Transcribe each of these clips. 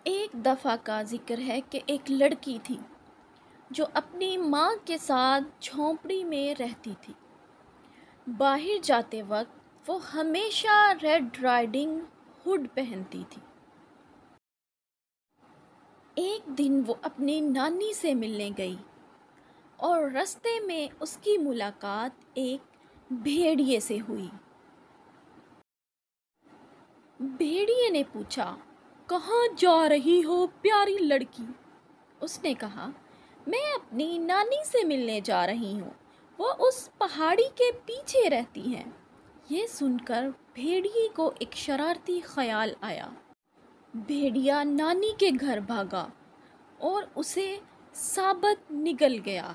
ایک دفعہ کا ذکر ہے کہ ایک لڑکی تھی جو اپنی ماں کے ساتھ جھونپڑی میں رہتی تھی۔ باہر جاتے وقت وہ ہمیشہ ریڈ رائڈنگ ہوڈ پہنتی تھی۔ ایک دن وہ اپنی نانی سے ملنے گئی اور رستے میں اس کی ملاقات ایک بھیڑیے سے ہوئی۔ بھیڑیے نے پوچھا، "کہاں جا رہی ہو پیاری لڑکی؟" اس نے کہا، "میں اپنی نانی سے ملنے جا رہی ہوں، وہ اس پہاڑی کے پیچھے رہتی ہیں۔" یہ سن کر بھیڑیے کو ایک شرارتی خیال آیا۔ بھیڑیا نانی کے گھر بھاگا اور اسے ثابت نگل گیا۔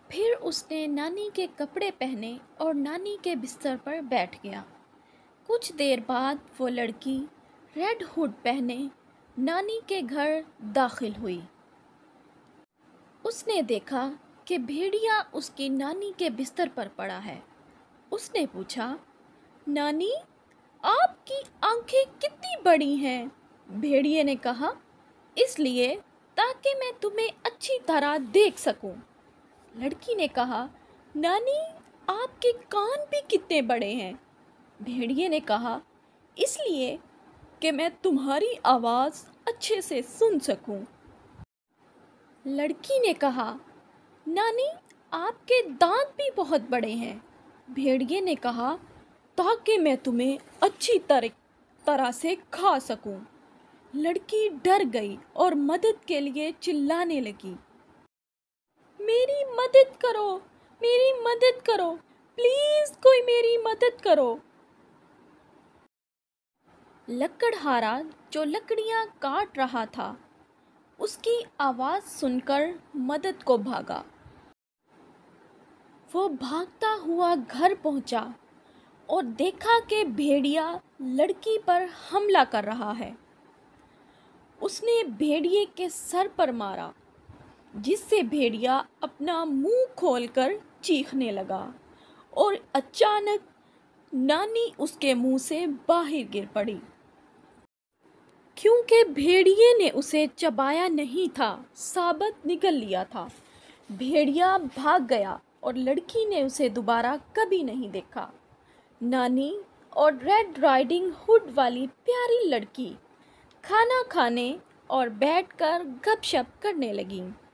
پھر اس نے نانی کے کپڑے پہنے اور نانی کے بستر پر بیٹھ گیا۔ کچھ دیر بعد وہ لڑکی ریڈ ہوڈ پہنے نانی کے گھر داخل ہوئی۔ اس نے دیکھا کہ بھیڑیا اس کی نانی کے بستر پر پڑا ہے۔ اس نے پوچھا، "نانی، آپ کی آنکھیں کتنی بڑی ہیں؟" بھیڑیے نے کہا، "اس لیے تاکہ میں تمہیں اچھی طرح دیکھ سکوں۔" لڑکی نے کہا، "نانی، آپ کے کان بھی کتنے بڑے ہیں؟" بھیڑیے نے کہا، "اس لیے کہ میں تمہاری آواز اچھے سے سن سکوں۔" لڑکی نے کہا، "نانی، آپ کے دانت بھی بہت بڑے ہیں۔" بھیڑیے نے کہا، "تاکہ میں تمہیں اچھی طرح سے کھا سکوں۔" لڑکی ڈر گئی اور مدد کے لیے چلانے لگی، "میری مدد کرو، میری مدد کرو، پلیز کوئی میری مدد کرو۔" لکڑہارا جو لکڑیاں کاٹ رہا تھا اس کی آواز سن کر مدد کو بھاگا۔ وہ بھاگتا ہوا گھر پہنچا اور دیکھا کہ بھیڑیا لڑکی پر حملہ کر رہا ہے۔ اس نے بھیڑیے کے سر پر مارا، جس سے بھیڑیا اپنا منہ کھول کر چیخنے لگا اور اچانک نانی اس کے منہ سے باہر گر پڑی۔ کیونکہ بھیڑیے نے اسے چبایا نہیں تھا، ثابت نگل لیا تھا۔ بھیڑیا بھاگ گیا اور لڑکی نے اسے دوبارہ کبھی نہیں دیکھا۔ نانی اور ریڈ رائڈنگ ہوڈ والی پیاری لڑکی کھانا کھانے اور بیٹھ کر گپ شپ کرنے لگیں۔